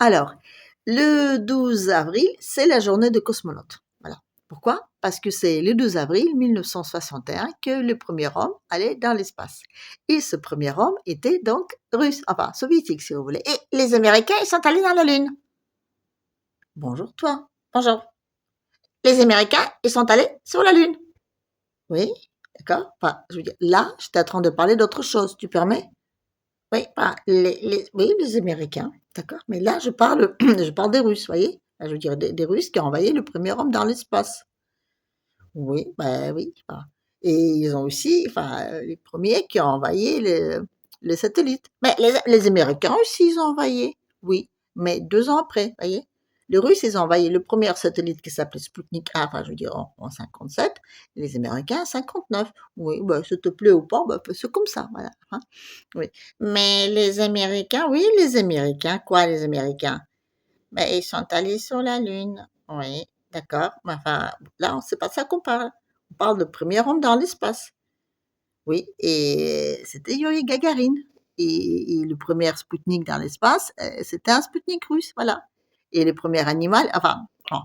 Alors, le 12 avril, c'est la journée des cosmonautes. Voilà. Pourquoi? Parce que c'est le 12 avril 1961 que le premier homme allait dans l'espace. Et ce premier homme était donc russe, enfin soviétique si vous voulez. Et les Américains, ils sont allés dans la Lune. Bonjour toi. Bonjour. Les Américains, ils sont allés sur la Lune. Oui, d'accord. Enfin, je veux dire, là, j'étais en train de parler d'autre chose, tu permets? Oui, enfin, oui, les Américains, d'accord. Mais là, je parle, je parle des Russes, voyez? Je veux dire, des Russes qui ont envoyé le premier homme dans l'espace. Oui, bah oui. Enfin, et ils ont aussi, enfin, les premiers qui ont envoyé le satellite. Mais les Américains aussi, ils ont envoyé. Oui, mais 2 ans après, voyez? Les Russes, ils ont envoyé le premier satellite qui s'appelait Sputnik 1, enfin, je veux dire, en 57, et les Américains en 59. Oui, bah, ça te plaît ou pas, bah, c'est comme ça, voilà. Hein. Oui. Mais les Américains, oui, les Américains, quoi, les Américains? Ben, ils sont allés sur la Lune. Oui, d'accord. Mais enfin, là, c'est pas ça qu'on parle. On parle de premier homme dans l'espace. Oui, et c'était Yuri Gagarin. Et le premier Spoutnik dans l'espace, c'était un Spoutnik russe, voilà. Et le premier animal, enfin, bon,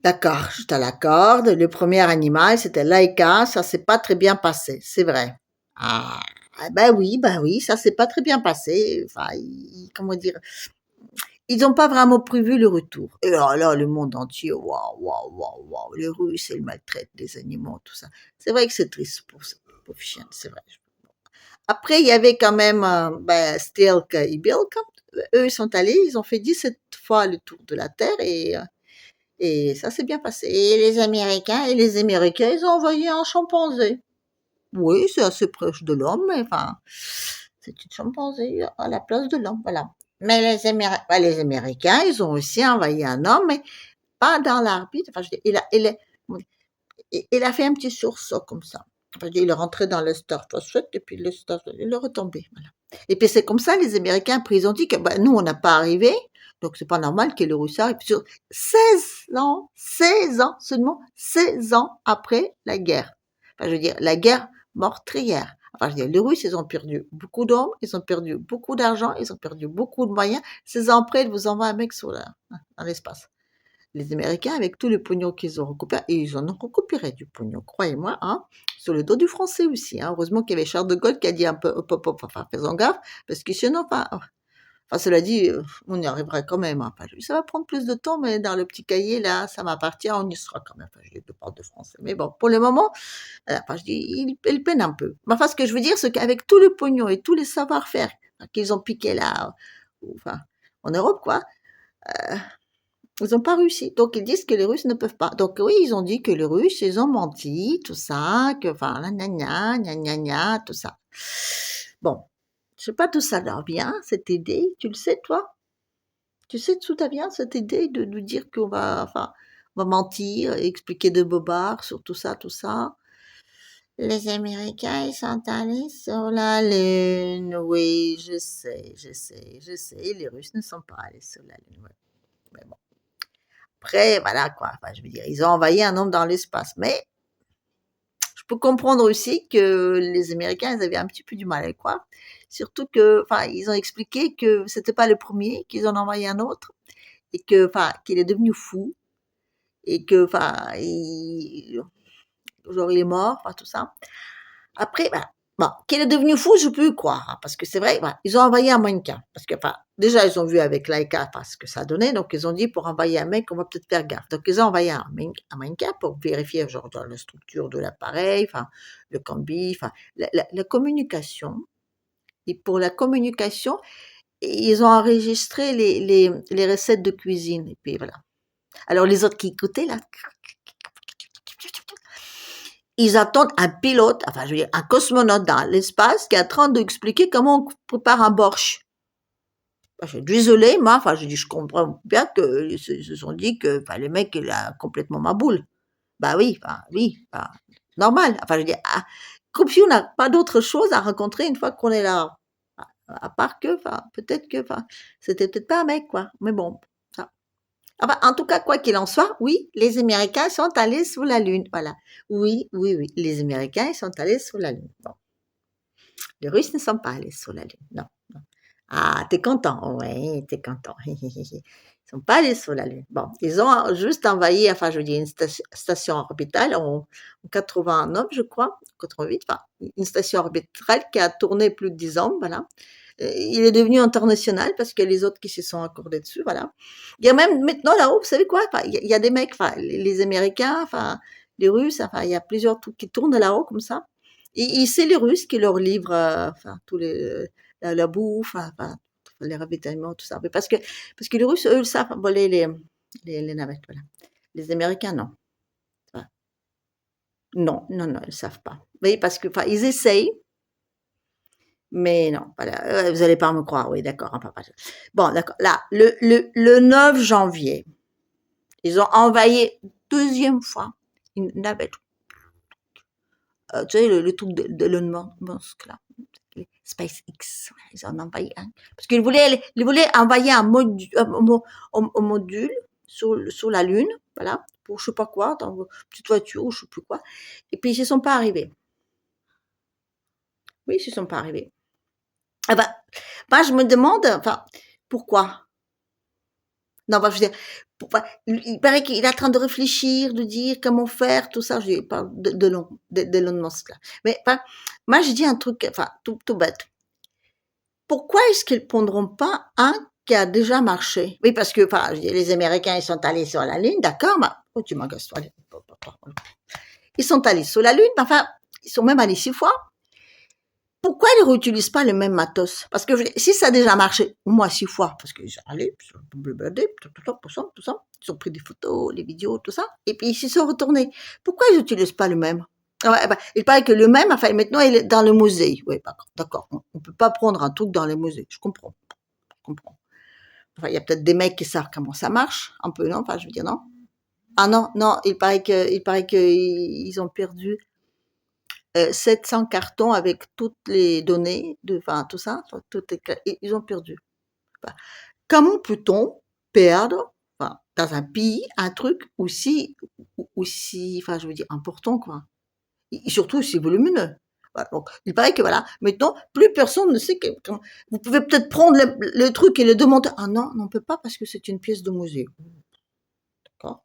d'accord, je te l'accorde. Le premier animal, c'était Laika. Ça s'est pas très bien passé, c'est vrai. Ah, ben oui, ça s'est pas très bien passé. Enfin, comment dire, ils n'ont pas vraiment prévu le retour. Et alors là, le monde entier, waouh, waouh, waouh, waouh, les Russes, ils maltraitent les animaux, tout ça. C'est vrai que c'est triste pour ce pauvre chien, c'est vrai. Après, il y avait quand même Stelka et Bilka. Eux, ils sont allés, ils ont fait 17 fois le tour de la Terre et ça s'est bien passé. Et les Américains, ils ont envoyé un chimpanzé. Oui, c'est assez proche de l'homme, mais enfin, c'est une chimpanzé à la place de l'homme, voilà. Mais les Américains, ils ont aussi envoyé un homme, mais pas dans l'arbitre. Enfin, je dis, il a fait un petit sursaut comme ça. Enfin, je dis, il est rentré dans le stratosphère et puis il est retombé. Voilà. Et puis c'est comme ça, les Américains, après, ils ont dit que bah, nous, on n'a pas arrivé, donc c'est pas normal que le Russe arrive. Sur 16 ans, seulement 16 ans après la guerre. Enfin, je veux dire, la guerre meurtrière. Enfin, je veux dire, les Russes, ils ont perdu beaucoup d'hommes, ils ont perdu beaucoup d'argent, ils ont perdu beaucoup de moyens. 16 ans après, ils vous envoient un mec dans l'espace. Les Américains, avec tout le pognon qu'ils ont récupéré, et ils en ont récupéré du pognon, croyez-moi, hein, sur le dos du français aussi. Hein. Heureusement qu'il y avait Charles de Gaulle qui a dit un peu, hop, hop, hop, enfin, faisons gaffe, parce que sinon, enfin, cela dit, on y arriverait quand même. Hein. Enfin, ça va prendre plus de temps, mais dans le petit cahier, là, ça m'appartient, on y sera quand même. Enfin, je parle de français. Mais bon, pour le moment, enfin, je dis, il peine un peu. Mais enfin, ce que je veux dire, c'est qu'avec tout le pognon et tous les savoir-faire qu'ils ont piqué là, enfin, en Europe, quoi, ils n'ont pas réussi. Donc, ils disent que les Russes ne peuvent pas. Donc, oui, ils ont dit que les Russes, ils ont menti, tout ça, que, enfin, gna, tout ça. Bon, je sais pas d'où ça leur vient, cette idée. Tu le sais, toi? Tu sais d'où ça vient, cette idée de nous dire qu'on va, enfin, on va mentir, expliquer de bobards sur tout ça, tout ça. Les Américains, ils sont allés sur la Lune. Oui, je sais. Les Russes ne sont pas allés sur la Lune. Ouais. Mais bon. Après, voilà quoi. Enfin, je veux dire, ils ont envoyé un homme dans l'espace. Mais je peux comprendre aussi que les Américains, ils avaient un petit peu du mal à le croire. Surtout que, enfin, ils ont expliqué que c'était pas le premier, qu'ils en ont envoyé un autre et que, enfin, qu'il est devenu fou et que, enfin, genre il est mort, enfin tout ça. Après, bah, bon, qu'il est devenu fou, je peux y croire, hein, parce que c'est vrai, bah, ils ont envoyé un mannequin. Parce que, enfin, déjà, ils ont vu avec Laika ce que ça donnait, donc ils ont dit pour envoyer un mec, on va peut-être faire gaffe. Donc ils ont envoyé un mannequin pour vérifier genre dans la structure de l'appareil, enfin, le combi, enfin, la communication. Et pour la communication, ils ont enregistré les recettes de cuisine. Et puis voilà. Alors les autres qui écoutaient là, ils attendent un pilote, enfin je veux dire un cosmonaute dans l'espace qui est en train d'expliquer comment on prépare un borsch. Enfin, je suis désolée, moi, enfin je dis je comprends bien qu'ils se sont dit que enfin, le mec il a complètement ma boule. Bah oui, enfin, normal. Enfin je veux dire, comme si on n'a pas d'autre chose à rencontrer une fois qu'on est là. À part que, enfin, peut-être que, enfin, c'était peut-être pas un mec, quoi. Mais bon, ça. Enfin, en tout cas, quoi qu'il en soit, oui, les Américains sont allés sur la Lune. Voilà. Oui, oui, oui. Les Américains, ils sont allés sur la Lune. Bon. Les Russes ne sont pas allés sur la Lune. Non, non. Ah, t'es content? Oui, t'es content. Ils sont pas allés sur la Lune. Bon, ils ont juste envahi, enfin, je veux dire, une station orbitale en 89, je crois, 88, enfin, une station orbitale qui a tourné plus de 10 ans, voilà. Il est devenu international parce que les autres qui se sont accordés dessus, voilà. Il y a même maintenant là-haut, vous savez quoi? Enfin, il y a des mecs, enfin, les Américains, enfin, les Russes, enfin, il y a plusieurs trucs qui tournent là-haut comme ça. Et c'est les Russes qui leur livrent, enfin, tous les, la bouffe, enfin, les ravitaillements, tout ça. Mais parce que les Russes, eux, ils savent voler les navettes, voilà. Les Américains, non. Enfin, non, non, non, ils savent pas. Oui, parce que, enfin, ils essayent, mais non, voilà. Vous allez pas me croire, oui, d'accord. Hein, papa. Bon, d'accord. Là, le 9 janvier, ils ont envahi deuxième fois une navette. Tu sais, le truc de Elon Musk, là. SpaceX, ouais, ils en ont envoyé un. Parce qu'ils voulaient envoyer un module sur la Lune, voilà, pour je sais pas quoi, dans une petite voiture ou je sais plus quoi. Et puis ils ne sont pas arrivés. Oui, ils ne sont pas arrivés. Ah ben, moi je me demande, enfin, pourquoi? Non, bah, je veux dire, il paraît qu'il est en train de réfléchir, de dire comment faire, tout ça. Je parle d'Elon Musk là. Mais enfin, moi je dis un truc, enfin, tout bête. Pourquoi est-ce qu'ils ne prendront pas un qui a déjà marché? Oui, parce que enfin, les Américains, ils sont allés sur la Lune, d'accord, mais oh, tu m'agaces, toi. Ils sont allés sur la Lune, enfin, ils sont même allés 6 fois. Pourquoi ils ne réutilisent pas le même matos? Parce que si ça a déjà marché, au moins 6 fois, parce qu'ils sont allés, tout ça, ils ont pris des photos, des vidéos, tout ça, et puis ils s'y sont retournés. Pourquoi ils n'utilisent pas le même? Ouais, bah, il paraît que le même, enfin, maintenant, il est dans le musée. Oui, d'accord. On ne peut pas prendre un truc dans le musée. Je comprends. Je comprends. Enfin, il y a peut-être des mecs qui savent comment ça marche, un peu, non? Enfin, je veux dire, non? Ah non, non, il paraît que ils ont perdu 700 cartons avec toutes les données, enfin, tout ça, enfin, ils ont perdu. Enfin, comment peut-on perdre, enfin, dans un pays, un truc aussi, enfin, je veux dire, important, quoi? Et surtout aussi volumineux. Voilà, donc, il paraît que voilà, maintenant, plus personne ne sait que, vous pouvez peut-être prendre le truc et le démonter. Ah non, on ne peut pas parce que c'est une pièce de musée. D'accord,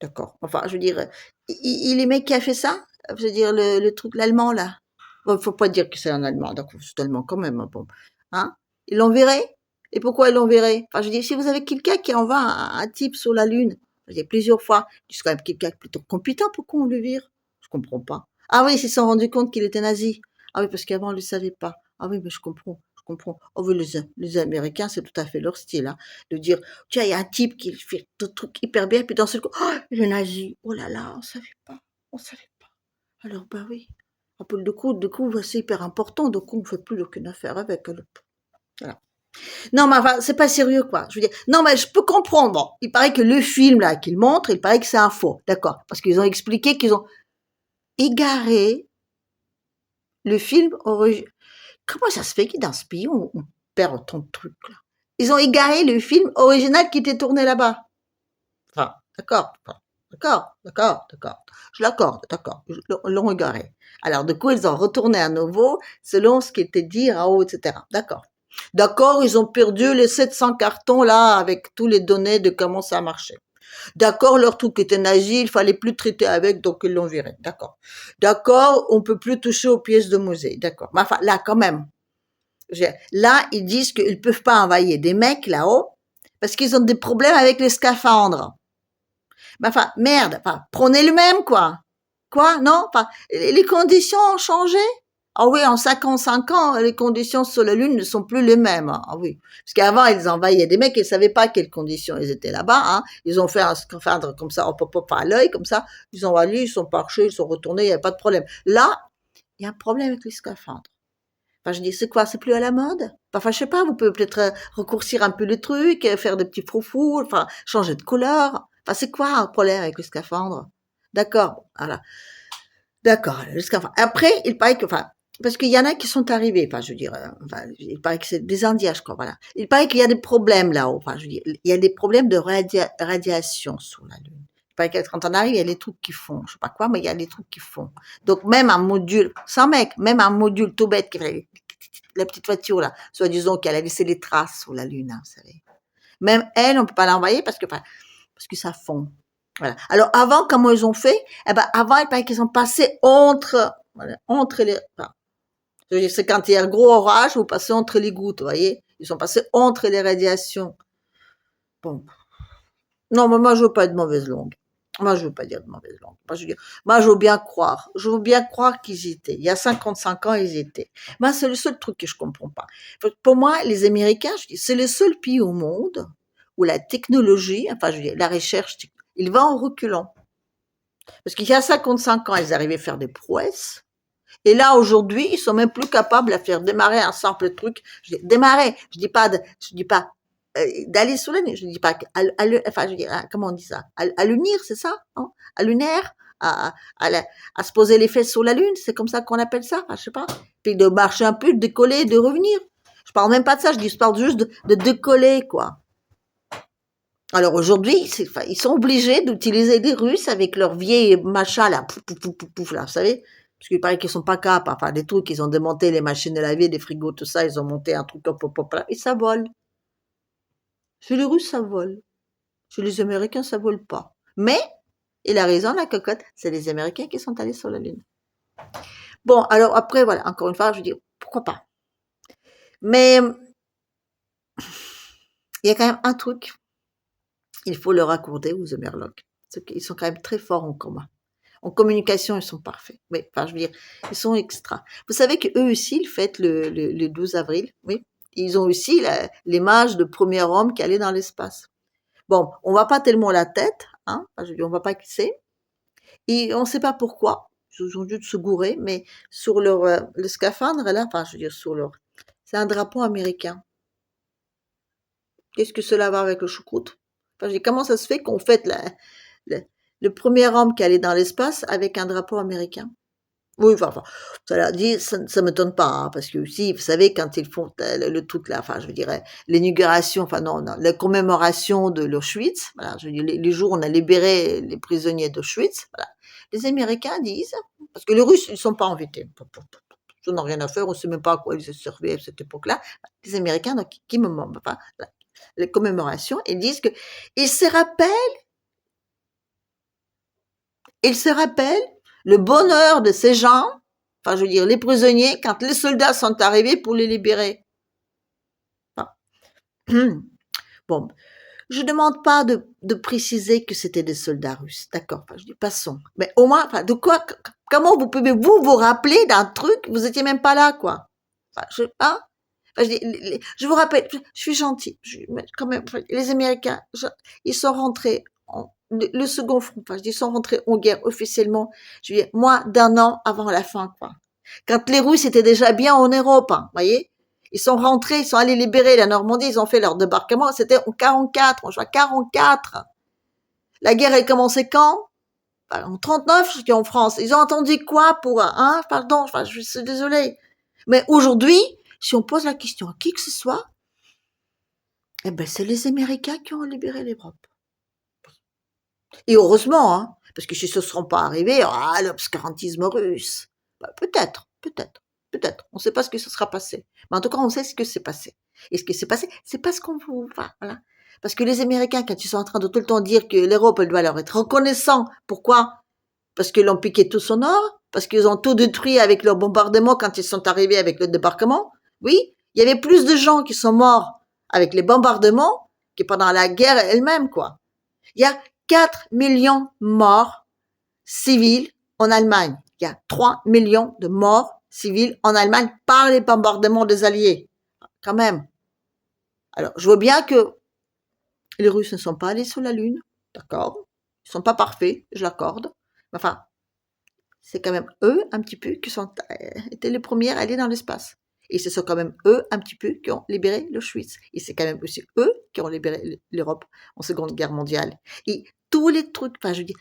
d'accord. Enfin, je veux dire, il est mec qui a fait ça, je veux dire, le truc, l'allemand, là. Bon, faut pas dire que c'est un allemand, donc c'est allemand quand même, hein, bon. Hein? Ils l'enverraient? Et pourquoi ils l'enverraient? Enfin, je veux dire, si vous avez quelqu'un qui envoie un type sur la Lune, je veux dire, plusieurs fois, c'est quand même quelqu'un plutôt compétent, pourquoi on le vire? Je comprends pas. Ah oui, ils se sont rendus compte qu'il était nazi. Ah oui, parce qu'avant, on ne le savait pas. Ah oui, mais je comprends, je comprends. Oh oui, les Américains, c'est tout à fait leur style, hein, de dire, tiens, il y a un type qui fait tout truc hyper bien, puis dans ce coup, oh, il est nazi. Oh là là, on savait pas, on savait pas. Alors, bah oui. Un peu, du coup, c'est hyper important, donc on ne fait plus aucune affaire avec. Voilà. Non, mais enfin, c'est pas sérieux, quoi. Je veux dire, non, mais je peux comprendre. Bon, il paraît que le film, là, qu'il montre, il paraît que c'est un faux. D'accord. Parce qu'ils ont expliqué qu'ils ont égaré le film original. Comment ça se fait que dans ce pays, on perd autant de trucs, là? Ils ont égaré le film original qui était tourné là-bas. Enfin, d'accord, d'accord. Je l'accorde, d'accord. Ils l'ont égaré. Alors, du coup, ils ont retourné à nouveau selon ce qui était dit en haut, etc. D'accord. D'accord, ils ont perdu les 700 cartons là avec tous les données de comment ça marchait. D'accord, leur truc était nazi, il fallait plus traiter avec, donc ils l'ont viré. D'accord. D'accord, on peut plus toucher aux pièces de musée. D'accord. Mais enfin, là, quand même. Là, ils disent qu'ils peuvent pas envoyer des mecs là-haut parce qu'ils ont des problèmes avec les scaphandres. Mais enfin, merde, enfin, prenez le même, quoi. Quoi, non? Enfin, les conditions ont changé? Ah oui, en 55 ans, les conditions sur la Lune ne sont plus les mêmes. Ah oui. Parce qu'avant, ils envahissaient des mecs, ils savaient pas quelles conditions ils étaient là-bas, hein. Ils ont fait un scaphandre comme ça, hop, hop, hop, à l'œil, comme ça. Ils ont allé, ils sont marchés, ils sont retournés, il n'y a pas de problème. Là, il y a un problème avec les scaphandres. Enfin, je dis, c'est quoi? C'est plus à la mode? Enfin, je sais pas, vous pouvez peut-être raccourcir un peu le truc, faire des petits froufous, enfin, changer de couleur. Enfin, c'est quoi un problème avec le scaphandre? D'accord, voilà. D'accord, le scaphandre. Après, il paraît que, enfin, parce qu'il y en a qui sont arrivés, enfin, je veux dire, enfin, il paraît que c'est des Indiens, je crois, voilà. Il paraît qu'il y a des problèmes là-haut, enfin, je veux dire, il y a des problèmes de radiation sur la Lune. Il paraît que quand on arrive, il y a des trucs qui font, je sais pas quoi, mais il y a des trucs qui font. Donc, même un module, sans mec, même un module tout bête qui fait la petite voiture là, soi-disant qu'elle a laissé les traces sur la Lune, hein, vous savez. Même elle, on peut pas l'envoyer parce que ça fond. Voilà. Alors avant, comment ils ont fait? Eh ben avant, il paraît qu'ils sont passés entre les. Enfin, c'est quand il y a un gros orage, vous passez entre les gouttes, vous voyez. Ils sont passés entre les radiations. Bon, non, mais moi je veux pas être de mauvaise langue. Moi je veux pas dire de mauvaise langue. Moi je veux bien croire. Je veux bien croire qu'ils y étaient. Il y a 55 ans, ils y étaient. Moi c'est le seul truc que je comprends pas. Pour moi, les Américains, je dis, c'est le seul pays au monde où la technologie, enfin je veux dire, la recherche, il va en reculant. Parce qu'il y a 55 ans, ils arrivaient à faire des prouesses. Et là, aujourd'hui, ils sont même plus capables à faire démarrer un simple truc. Je dis, démarrer. Je dis pas d'aller sous la Lune. Je dis pas enfin, je veux dire, comment on dit ça? À l'unir, c'est ça? Hein, à lunaire? À se poser les fesses sur la Lune? C'est comme ça qu'on appelle ça? Enfin, je sais pas. Puis de marcher un peu, de décoller, de revenir. Je parle même pas de ça. Je parle juste de décoller, quoi. Alors aujourd'hui, ils sont obligés d'utiliser des Russes avec leurs vieilles machins là, pouf, pouf, pouf, pouf, pouf, là, vous savez? Parce qu'il paraît qu'ils sont pas capables, enfin des trucs, ils ont démonté les machines à laver, les frigos, tout ça, ils ont monté un truc hop, hop, hop, là, et ça vole. Chez les Russes, ça vole. Chez les Américains, ça vole pas. Mais, il a raison, la cocotte, c'est les Américains qui sont allés sur la Lune. Bon, alors après, voilà, encore une fois, je veux dire, pourquoi pas? Mais, il y a quand même un truc, il faut leur accorder aux Amerlocs. Ils sont quand même très forts en commun. En communication, ils sont parfaits. Oui, enfin, je veux dire, ils sont extra. Vous savez qu'eux aussi, ils fêtent le 12 avril. Oui. Ils ont aussi l'image de premier homme qui allait dans l'espace. Bon, on va pas tellement la tête, hein. Enfin, je veux dire, on va pas qui c'est. Et on sait pas pourquoi. Ils ont dû se gourer, mais sur leur, le scaphandre, là, enfin, je veux dire, sur leur, c'est un drapeau américain. Qu'est-ce que cela va avec le choucroute? Enfin, je dis, comment ça se fait qu'on fête le, le premier homme qui allait dans l'espace avec un drapeau américain? Oui, enfin, cela dit, ça m'étonne pas, hein, parce que si, vous savez, quand ils font le truc là, enfin, je dirais, l'inauguration, enfin non, la commémoration de l'Auschwitz, voilà, je veux dire, les jours où on a libéré les prisonniers d'Auschwitz, voilà, les Américains disent, parce que les Russes, ils sont pas invités, ils n'ont rien à faire, on sait même pas à quoi ils se servaient à cette époque-là, les Américains, donc, qui me enfin, les commémorations, ils disent que, ils se rappellent il se rappelle le bonheur de ces gens, enfin je veux dire les prisonniers, quand les soldats sont arrivés pour les libérer. Enfin, bon, je ne demande pas de préciser que c'était des soldats russes, d'accord, enfin, je dis passons. Mais au moins, enfin, de quoi, comment vous pouvez vous rappeler d'un truc, vous étiez même pas là, quoi. Enfin, hein? Enfin, je vous rappelle, je suis gentil, mais quand même, les Américains, ils sont rentrés le second front, enfin, je dis, ils sont rentrés en guerre officiellement, je veux dire, moins d'un an avant la fin, quoi. Quand les Russes étaient déjà bien en Europe, hein, voyez, ils sont rentrés, ils sont allés libérer la Normandie, ils ont fait leur débarquement, c'était en 44, en juin 44. La guerre, elle commençait quand? En 39, je dis en France. Ils ont entendu quoi pour, hein, pardon, enfin, je suis désolée. Mais aujourd'hui, si on pose la question à qui que ce soit, eh ben, c'est les Américains qui ont libéré l'Europe. Et heureusement, hein, parce que si ce ne seront pas arrivés, l'obscurantisme russe. Bah, peut-être. On ne sait pas ce que ce sera passé. Mais en tout cas, on sait ce que c'est passé. Et ce qui s'est passé, c'est pas ce qu'on veut. Enfin, voilà. Parce que les Américains, quand ils sont en train de tout le temps dire que l'Europe, elle doit leur être reconnaissant. Pourquoi? Parce qu'ils l'ont piqué tout son or? Parce qu'ils ont tout détruit avec leur bombardement quand ils sont arrivés avec le débarquement? Oui, il y avait plus de gens qui sont morts avec les bombardements que pendant la guerre elle-même, quoi. Il y a 4 millions de morts civils en Allemagne. Il y a 3 millions de morts civils en Allemagne par les bombardements des Alliés. Quand même. Alors, je vois bien que les Russes ne sont pas allés sur la Lune. D'accord. Ils ne sont pas parfaits, je l'accorde. Enfin, c'est quand même eux, un petit peu, qui sont étaient les premiers à aller dans l'espace. Et ce sont quand même eux, un petit peu, qui ont libéré l'Auschwitz. Et c'est quand même aussi eux qui ont libéré l'Europe en Seconde Guerre mondiale. Et tous les trucs, enfin, je veux dire,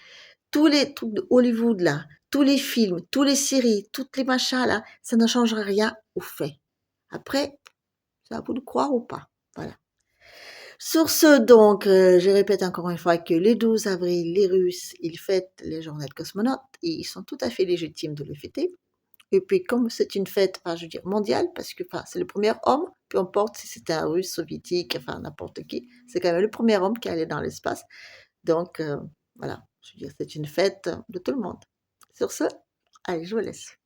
tous les trucs de Hollywood, là, tous les films, toutes les séries, toutes les machins, là, ça ne changera rien au fait. Après, c'est à vous de croire ou pas. Voilà. Sur ce, donc, je répète encore une fois que le 12 avril, les Russes, ils fêtent les journées de cosmonautes et ils sont tout à fait légitimes de le fêter. Et puis comme c'est une fête, enfin, je veux dire mondiale, parce que enfin, c'est le premier homme, peu importe si c'était un Russe, soviétique, enfin n'importe qui, c'est quand même le premier homme qui est allé dans l'espace. Donc voilà, je veux dire, c'est une fête de tout le monde. Sur ce, allez, je vous laisse.